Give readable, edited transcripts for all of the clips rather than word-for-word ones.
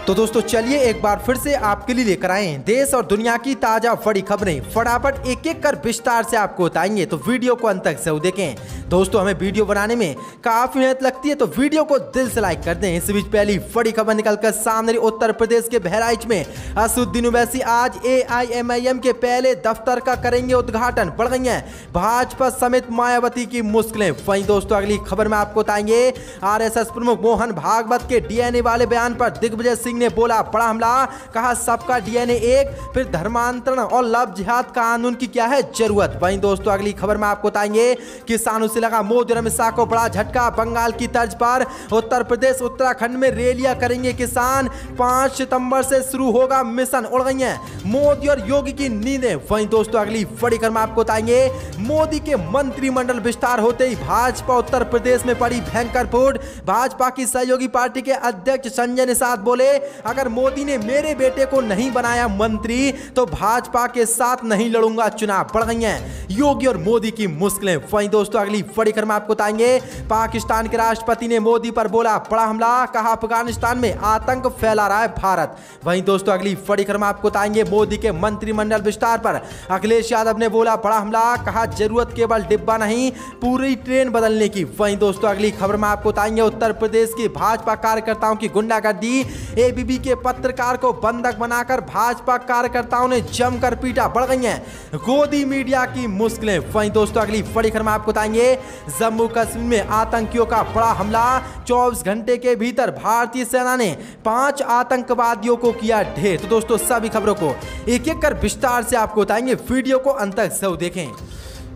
तो दोस्तों चलिए एक बार फिर से आपके लिए लेकर आए देश और दुनिया की ताजा बड़ी खबरें। फटाफट एक एक कर विस्तार से आपको बताएंगे, तो वीडियो को अंत तक जरूर देखें। दोस्तों हमें वीडियो बनाने में काफी मेहनत लगती है, तो वीडियो को दिल से लाइक कर दें। इस बीच पहली बड़ी खबर निकलकर सामने उत्तर प्रदेश के बहराइच में असदुद्दीन ओवैसी आज AIMIM के पहले दफ्तर का करेंगे उद्घाटन। बढ़ गई है भाजपा समेत मायावती की मुश्किलें। वहीं दोस्तों अगली खबर में आपको बताएंगे RSS प्रमुख मोहन भागवत के DNA वाले बयान पर दिग्विजय सिंह ने बोला बड़ा हमला। कहा सबका DNA एक, फिर धर्मांतरण और लव जिहाद कानून की क्या है जरूरत। वहीं दोस्तों अगली खबर में आपको बताएंगे किसानों से लगा मोदी और अमित शाह को बड़ा झटका। बंगाल की तर्ज पर उत्तर प्रदेश उत्तराखंड में रैलियां करेंगे किसान। 5 सितंबर से शुरू होगा मिशन। उड़ गई है मोदी और योगी की नींदें। वहीं दोस्तों अगली बड़ी खबर में आपको बताएंगे मोदी के मंत्रिमंडल विस्तार होते ही भाजपा उत्तर प्रदेश में पड़ी भयंकर फूट। भाजपा की सहयोगी पार्टी के अध्यक्ष संजय निषाद बोले अगर मोदी ने मेरे बेटे को नहीं बनाया मंत्री तो भाजपा के साथ नहीं लड़ूंगा चुनाव। बढ़ गई हैं योगी और मोदी की मुश्किलें। वहीं दोस्तों अगली बड़ी खबर में आपको बताएंगे पाकिस्तान के राष्ट्रपति ने मोदी पर बोला बड़ा हमला। कहा अफगानिस्तान में आतंक फैला रहा है भारत। वहीं दोस्तों अगली बड़ी खबर में आपको बताएंगे मोदी के मंत्रिमंडल विस्तार पर अखिलेश यादव ने बोला बड़ा हमला। कहा जरूरत केवल डिब्बा नहीं पूरी ट्रेन बदलने की। वहीं दोस्तों अगली खबर में आपको बताएंगे उत्तर प्रदेश की भाजपा कार्यकर्ताओं की गुंडागर्दी। ABP के पत्रकार को बंधक बनाकर भाजपा कार्यकर्ताओं ने जमकर पीटा। बढ़ गई हैं गोदी मीडिया की मुश्किलें। वहीं दोस्तों अगली बड़ी खबर में आपको बताएंगे जम्मू कश्मीर में आतंकियों का बड़ा हमला। 24 घंटे के भीतर भारतीय सेना ने 5 आतंकवादियों को किया ढेर। तो दोस्तों सभी खबरों को एक एक कर विस्तार से आपको बताएंगे, वीडियो को अंत तक जरूर देखें।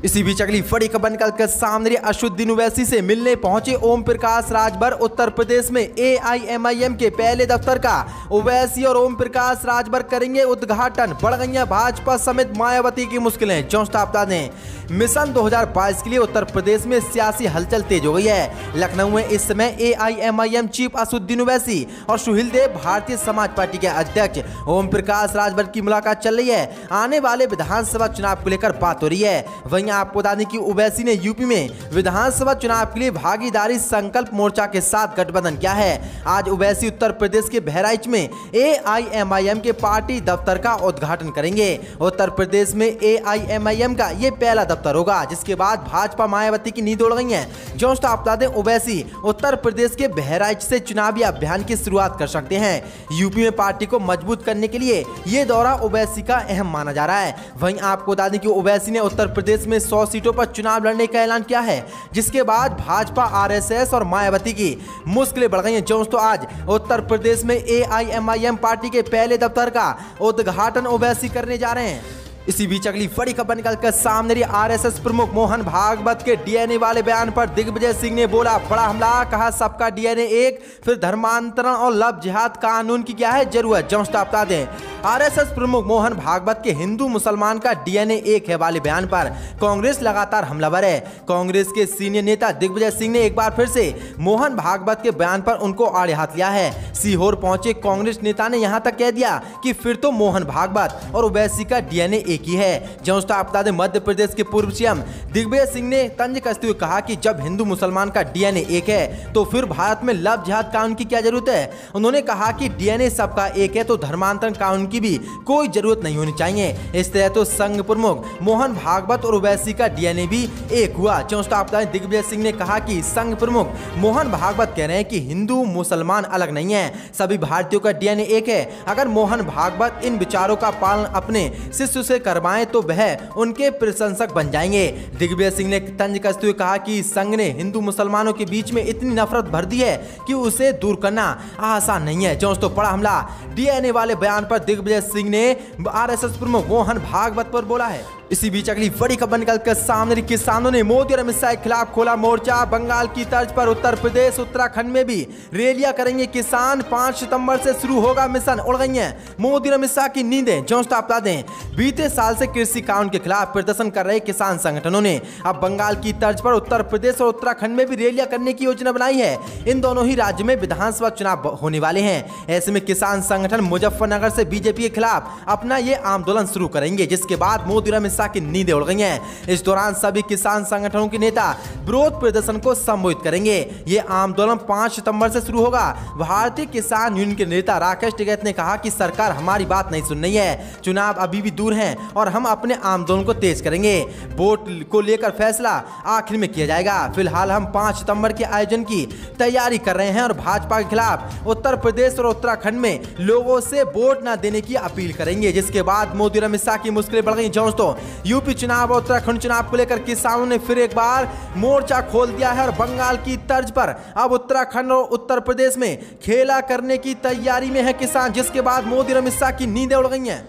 इसी बीच अगली बड़ी खबर निकलकर सामने असदुद्दीन ओवैसी से मिलने पहुंचे ओम प्रकाश राजभर। उत्तर प्रदेश में AIMIM के पहले दफ्तर का ओवैसी और ओम प्रकाश राजभर करेंगे उद्घाटन। बढ़ गई है भाजपा समेत मायावती की मुश्किलें। जौनता बता दें मिशन 2022 के लिए उत्तर प्रदेश में सियासी हलचल तेज हो गई है। लखनऊ में इस समय AIMIM चीफ असदुद्दीन ओवैसी और सुशील देव भारतीय समाज पार्टी के अध्यक्ष ओम प्रकाश राजभर की मुलाकात चल रही है। आने वाले विधानसभा चुनाव को लेकर बात हो रही है। वहीं आपको बता दें कि ओवैसी ने यूपी में विधानसभा चुनाव के लिए भागीदारी संकल्प मोर्चा के साथ गठबंधन किया है। आज ओवैसी उत्तर प्रदेश के बहराइच में AIMIM के पार्टी दफ्तर का उद्घाटन करेंगे। उत्तर प्रदेश में AIMIM का ये पहला दफ्तर होगा, जिसके बाद भाजपा मायावती की नींद उड़ गई है। जो आप बता दें ओवैसी उत्तर प्रदेश के बहराइच से चुनावी अभियान की शुरुआत कर सकते हैं। यूपी में पार्टी को मजबूत करने के लिए ये दौरा ओवैसी का अहम माना जा रहा है। वहीं आपको बता दें कि ओवैसी ने उत्तर प्रदेश में 100 सीटों पर चुनाव लड़ने का ऐलान किया है, जिसके बाद भाजपा RSS और मायावती की मुश्किलें बढ़ गई हैं। जो तो आज उत्तर प्रदेश में AIMIM पार्टी के पहले दफ्तर का उद्घाटन ओवैसी करने जा रहे हैं। इसी बीच अगली बड़ी खबर निकलकर सामने RSS प्रमुख मोहन भागवत के DNA वाले बयान पर दिग्विजय सिंह ने बोला बड़ा हमला। कहा सबका DNA एक, फिर धर्मांतरण और लव जिहाद कानून की क्या है जरूरत। जो बता दें RSS प्रमुख मोहन भागवत के हिंदू मुसलमान का DNA एक है वाले बयान पर कांग्रेस लगातार हमलावर है। कांग्रेस के सीनियर नेता दिग्विजय सिंह ने एक बार फिर से मोहन भागवत के बयान पर उनको आड़े हाथ लिया है। सीहोर पहुंचे कांग्रेस नेता ने यहां तक कह दिया कि फिर तो मोहन भागवत और ओवैसी का DNA एक ही है। जो आप बता दें मध्य प्रदेश के पूर्व CM दिग्विजय सिंह ने तंज कसते हुए कहा कि जब हिंदू मुसलमान का DNA एक है तो फिर भारत में लव जिहाद कानून की क्या जरूरत है। उन्होंने कहा कि DNA सबका एक है तो धर्मांतरण कानून की भी कोई जरूरत नहीं होनी चाहिए। इस तरह तो संघ प्रमुख मोहन भागवत और ओवैसी का DNA भी एक हुआ। जो आप बता दें दिग्विजय सिंह ने कहा कि संघ प्रमुख मोहन भागवत कह रहे हैं कि हिंदू मुसलमान अलग नहीं है, सभी भारतीयों का DNA एक है। अगर मोहन भागवत इन विचारों का पालन अपने शिष्य से करवाएं तो वह उनके प्रशंसक बन जाएंगे। दिग्विजय सिंह ने तंज कसते हुए कहा कि संघ ने हिंदू मुसलमानों के बीच में इतनी नफरत भर दी है कि उसे दूर करना आसान नहीं है। जो तो बड़ा हमला DNA वाले बयान पर दिग्विजय सिंह ने RSS प्रमुख मोहन भागवत पर बोला है। इसी बीच अगली बड़ी खबर निकलकर सामने किसानों ने मोदी और अमित शाह के खिलाफ खोला मोर्चा। बंगाल की तर्ज पर उत्तर प्रदेश उत्तराखंड में भी रैलियां करेंगे किसान। 5 सितंबर से शुरू होगा मिशन। उड़ गई हैं मोदी और अमित शाह की नींदें। जो बता दें बीते साल से कृषि कानून के खिलाफ प्रदर्शन कर रहे किसान संगठनों ने अब बंगाल की तर्ज पर उत्तर प्रदेश और उत्तराखंड में भी रैलियां करने की योजना बनाई है। इन दोनों ही राज्य में विधानसभा चुनाव होने वाले हैं। ऐसे में किसान संगठन मुजफ्फरनगर से BJP के खिलाफ अपना ये आंदोलन शुरू करेंगे, जिसके बाद मोदी और अमित शाह की नींदें उड़ गई हैं। इस दौरान सभी किसान संगठनों के नेता विरोध प्रदर्शन को संबोधित करेंगे। ये आंदोलन 5 सितंबर से शुरू होगा। भारतीय किसान यूनियन के नेता राकेश टिकैत ने कहा कि सरकार हमारी बात नहीं सुन रही है, चुनाव अभी भी दूर हैं और हम अपने आंदोलन को तेज करेंगे। वोट को लेकर फैसला आखिर में किया जाएगा। फिलहाल हम 5 सितंबर के आयोजन की तैयारी कर रहे हैं और भाजपा के खिलाफ उत्तर प्रदेश और उत्तराखंड में लोगों से वोट न देने की अपील करेंगे। जिसके बाद मोदी और अमित शाह की मुश्किलें बढ़ गई। दोस्तों, यूपी चुनाव और उत्तराखंड चुनाव को लेकर किसानों ने फिर एक बार मोर्चा खोल दिया है और बंगाल की तर्ज पर अब उत्तराखंड और उत्तर प्रदेश में खेला करने की तैयारी में है किसान। जिसके बाद मोदी और अमित शाह की नींदें उड़ गई हैं।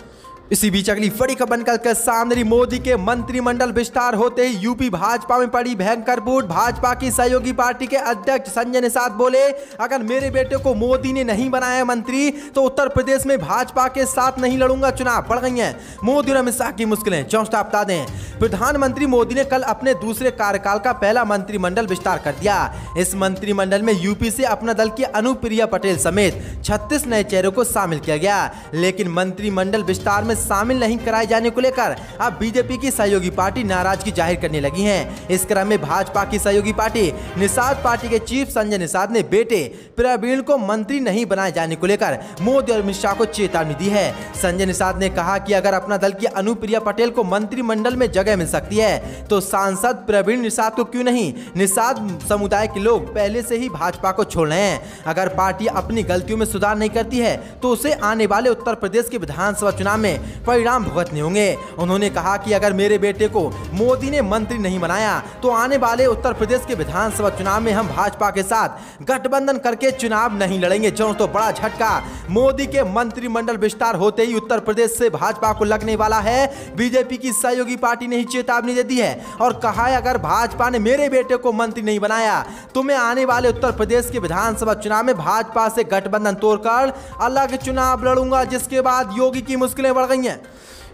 इसी बीच अगली बड़ी खबर निकलकर सामने, मोदी के मंत्रिमंडल विस्तार होते ही यूपी भाजपा में पड़ी भयंकर फूट। भाजपा की सहयोगी पार्टी के अध्यक्ष संजय निषाद बोले, अगर मेरे बेटे को मोदी ने नहीं बनाया मंत्री तो उत्तर प्रदेश में भाजपा के साथ नहीं लड़ूंगा। चुनाव बढ़ गई हैं मोदी और अमित शाह की मुश्किलें। चौथा बता दें, प्रधानमंत्री मोदी ने कल अपने दूसरे कार्यकाल का पहला मंत्रिमंडल विस्तार कर दिया। इस मंत्रिमंडल में यूपी से अपना दल की अनुप्रिया पटेल समेत 36 नए चेहरों को शामिल किया गया। लेकिन मंत्रिमंडल विस्तार में शामिल नहीं कराए जाने को लेकर अब बीजेपी की सहयोगी पार्टी नाराजगी जाहिर करने लगी है। इस क्रम में भाजपा की सहयोगी पार्टी निषाद पार्टी के चीफ संजय निषाद ने बेटे प्रवीण को मंत्री नहीं बनाए जाने को लेकर मोदी और अमित शाह को चेतावनी दी है। संजय निषाद ने कहा कि अगर अपना दल की अनुप्रिया पटेल को मंत्रिमंडल में जगह मिल सकती है तो सांसद प्रवीण निषाद को क्यों नहीं। निषाद समुदाय के लोग पहले से ही भाजपा को छोड़ रहे हैं। अगर पार्टी अपनी गलतियों में सुधार नहीं करती है तो उसे आने वाले उत्तर प्रदेश के विधानसभा चुनाव में परिणाम भुगतने होंगे। उन्होंने कहा कि अगर मेरे बेटे को मोदी ने मंत्री नहीं बनाया तो आने वाले उत्तर प्रदेश के विधानसभा चुनाव में हम भाजपा के साथ गठबंधन करके चुनाव नहीं लड़ेंगे। जो तो बड़ा झटका मोदी के मंत्रिमंडल विस्तार होते ही उत्तर प्रदेश से भाजपा को लगने वाला है। बीजेपी की सहयोगी पार्टी ने ही चेतावनी दे दी है और कहा है, अगर भाजपा ने मेरे बेटे को मंत्री नहीं बनाया तो मैं आने वाले उत्तर प्रदेश के विधानसभा चुनाव में भाजपा से गठबंधन तोड़कर अलग चुनाव लड़ूंगा। जिसके बाद योगी की मुश्किलें बढ़ गई हैं।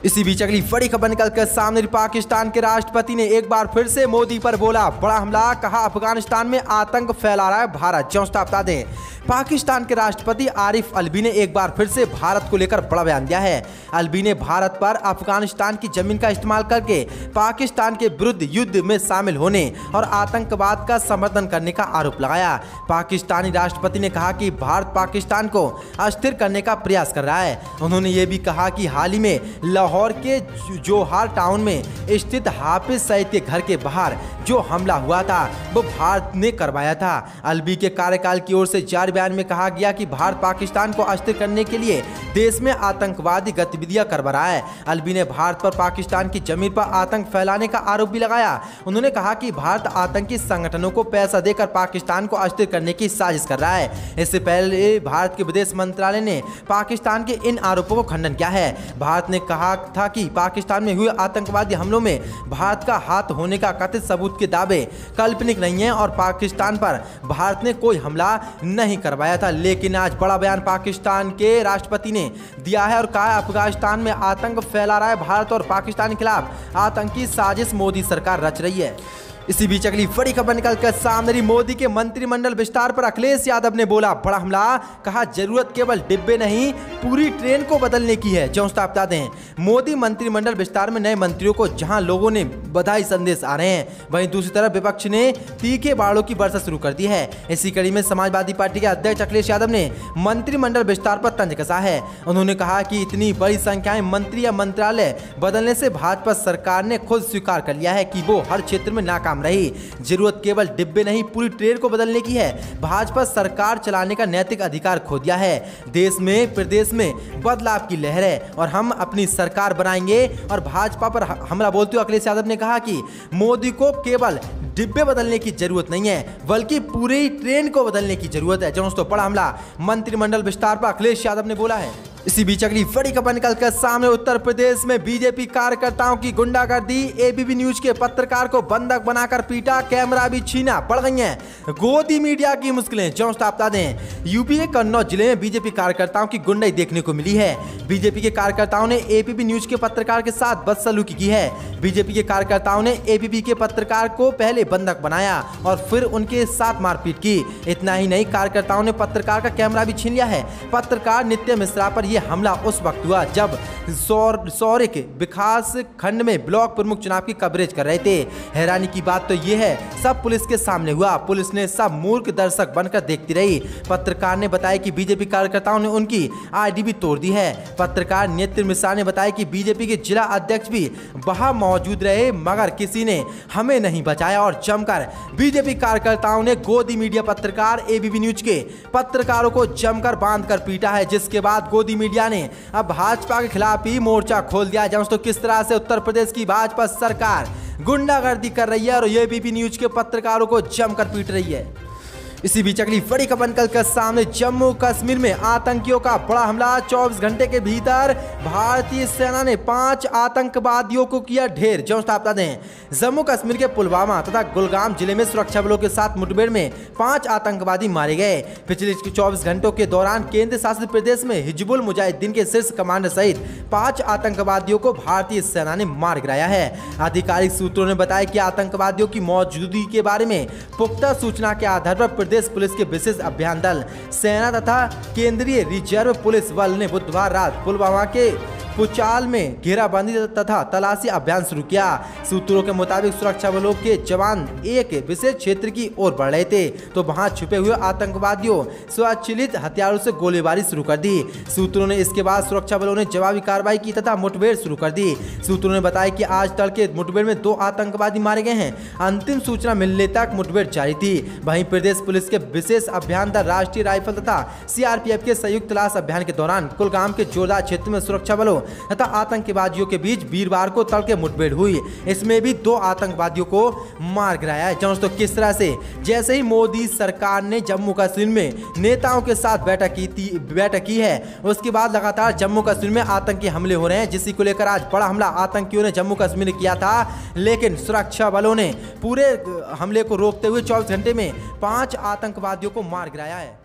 इसी बीच अगली बड़ी खबर निकलकर सामने, पाकिस्तान के राष्ट्रपति ने एक बार फिर से मोदी पर बोला बड़ा हमला। कहा, अफगानिस्तान में आतंक फैला रहा है भारत। चौथा बता दें, पाकिस्तान के राष्ट्रपति आरिफ अलवी ने एक बार फिर से भारत को लेकर बड़ा बयान दिया है। अलवी ने भारत पर अफगानिस्तान की जमीन का इस्तेमाल करके पाकिस्तान के विरुद्ध युद्ध में शामिल होने और आतंकवाद का समर्थन करने का आरोप लगाया। पाकिस्तानी राष्ट्रपति ने कहा कि भारत पाकिस्तान को अस्थिर करने का प्रयास कर रहा है। उन्होंने ये भी कहा कि हाल ही में लाहौर के जोहार टाउन में स्थित हाफिज सईद के घर के बाहर जो हमला हुआ था वो भारत ने करवाया था। अलवी के कार्यकाल की ओर से जारी बयान में कहा गया कि भारत पाकिस्तान को अस्थिर करने के लिए देश में आतंकवादी गतिविधियां करवा रहा है। अलवी ने भारत पर पाकिस्तान की जमीन पर आतंक फैलाने का आरोप भी लगाया। उन्होंने कहा कि भारत आतंकी संगठनों को पैसा देकर पाकिस्तान को अस्थिर करने की साजिश कर रहा है। इससे पहले भारत के विदेश मंत्रालय ने पाकिस्तान के इन आरोपों को खंडन किया है। भारत ने कहा था कि पाकिस्तान में हुए आतंकवादी हमलों में भारत का हाथ होने का कथित सबूत के दावे काल्पनिक नहीं है और पाकिस्तान पर भारत ने कोई हमला नहीं करवाया था। लेकिन आज बड़ा बयान पाकिस्तान के राष्ट्रपति ने दिया है और कहा, अफगानिस्तान में आतंक फैला रहा है भारत और पाकिस्तान के खिलाफ आतंकी साजिश मोदी सरकार रच रही है। इसी बीच अगली बड़ी खबर निकलकर सामने, मोदी के मंत्रिमंडल विस्तार पर अखिलेश यादव ने बोला बड़ा हमला। कहा, जरूरत केवल डिब्बे नहीं पूरी ट्रेन को बदलने की है। चौथा बता दें, मोदी मंत्रिमंडल विस्तार में नए मंत्रियों को जहां लोगों ने बधाई संदेश आ रहे हैं, वहीं दूसरी तरफ विपक्ष ने तीखे बाड़ों की वर्षा शुरू कर दी है। इसी कड़ी में समाजवादी पार्टी के अध्यक्ष अखिलेश यादव ने मंत्रिमंडल विस्तार पर तंज कसा है। उन्होंने कहा कि इतनी बड़ी संख्या में मंत्री या मंत्रालय बदलने से भाजपा सरकार ने खुद स्वीकार कर लिया है कि वो हर क्षेत्र में नाकाम रही। जरूरत केवल डिब्बे नहीं पूरी ट्रेन को बदलने की है। भाजपा सरकार चलाने का नैतिक अधिकार खो दिया है। देश में प्रदेश में बदलाव की लहर है और हम अपनी सरकार बनाएंगे। और भाजपा पर हमला बोलते हुए अखिलेश यादव ने कहा कि मोदी को केवल डिब्बे बदलने की जरूरत नहीं है बल्कि पूरी ट्रेन को बदलने की जरूरत है। दोस्तों, बड़ा हमला मंत्रिमंडल विस्तार पर अखिलेश यादव ने बोला है। इसी बीच अगली बड़ी खबर निकलकर सामने, उत्तर प्रदेश में बीजेपी कार्यकर्ताओं की गुंडागर्दी। एबीपी न्यूज के पत्रकार को बंधक बनाकर पीटा, कैमरा भी छीना। बढ़ गई हैं गोदी मीडिया की मुश्किलें। चौथा बता दें, यूपी के कन्नौज जिले में बीजेपी कार्यकर्ताओं की गुंडाई देखने को मिली है। बीजेपी के कार्यकर्ताओं ने एबीपी न्यूज के पत्रकार के साथ बदसलूकी की है। बीजेपी के कार्यकर्ताओं ने एबीपी के पत्रकार को पहले बंधक बनाया और फिर उनके साथ मारपीट की। इतना ही नहीं, कार्यकर्ताओं ने पत्रकार का कैमरा भी छीन लिया है। पत्रकार नित्य मिश्रा पर ये हमला उस वक्त हुआ जब सौरिक विकास खंड में ब्लॉक प्रमुख चुनाव की कवरेज कर रहे थे। हैरानी की बात तो ये है, सब पुलिस के सामने हुआ। पुलिस ने सब मूर्ख दर्शक बनकर देखती रही। पत्रकार ने बताया कि बीजेपी कार्यकर्ताओं ने उनकी आईडी भी तोड़ दी है। पत्रकार नेत्र मिश्रा ने बताया कि बीजेपी के जिला अध्यक्ष भी वहां मौजूद रहे, मगर किसी ने हमें नहीं बचाया और जमकर बीजेपी कार्यकर्ताओं ने गोदी मीडिया पत्रकार एबीपी न्यूज के पत्रकारों को जमकर बांधकर पीटा है, जिसके बाद गोदी मीडिया ने अब भाजपा के खिलाफ ही मोर्चा खोल दिया। दोस्तों, किस तरह से उत्तर प्रदेश की भाजपा सरकार गुंडागर्दी कर रही है और एबीपी न्यूज के पत्रकारों को जमकर पीट रही है। इसी बीच अगली बड़ी खबर निकल कर सामने, जम्मू कश्मीर में आतंकियों का बड़ा हमला। 24 घंटे के भीतर भारतीय सेना ने 5 आतंकवादियों को किया ढेर। जो बता दें, जम्मू कश्मीर के पुलवामा तथा गुलगाम जिले में सुरक्षा बलों के साथ मुठभेड़ में 5 आतंकवादी मारे गए। पिछले 24 घंटों के दौरान केंद्र शासित प्रदेश में हिजबुल मुजाहिदीन के शीर्ष कमांडर सहित 5 आतंकवादियों को भारतीय सेना ने मार गिराया है। आधिकारिक सूत्रों ने बताया कि आतंकवादियों की मौजूदगी के बारे में पुख्ता सूचना के आधार पर प्रदेश पुलिस के विशेष अभियान दल, सेना तथा केंद्रीय रिजर्व पुलिस बल ने बुधवार रात पुलवामा के पुचाल में घेराबंदी तथा तलाशी अभियान शुरू किया। सूत्रों के मुताबिक सुरक्षा बलों के जवान एक विशेष क्षेत्र की ओर बढ़ रहे थे तो वहां छुपे हुए आतंकवादियों स्वचालित हथियारों से गोलीबारी शुरू कर दी। सूत्रों ने इसके बाद सुरक्षा बलों ने जवाबी कार्रवाई की तथा मुठभेड़ शुरू कर दी। सूत्रों ने बताया कि आज तड़के मुठभेड़ में 2 आतंकवादी मारे गए हैं। अंतिम सूचना मिलने तक मुठभेड़ जारी थी। वहीं प्रदेश पुलिस के विशेष अभियान दल, राष्ट्रीय राइफल तथा सीआरपीएफ के संयुक्त तलाश अभियान के दौरान कुलगाम के जोरदार क्षेत्र में सुरक्षा बलों तथा आतंकवादियों के बीच वीरवार को तड़के मुठभेड़ हुई। इसमें भी 2 आतंकवादियों को मार गिराया है। दोस्तों, किस तरह से जैसे ही मोदी सरकार ने जम्मू कश्मीर में नेताओं के साथ बैठक की है, उसके बाद लगातार जम्मू कश्मीर में आतंकी हमले हो रहे हैं, जिसी को लेकर आज बड़ा हमला आतंकियों ने जम्मू कश्मीर में किया था। लेकिन सुरक्षा बलों ने पूरे हमले को रोकते हुए 24 घंटे में 5 आतंकवादियों को मार गिराया है।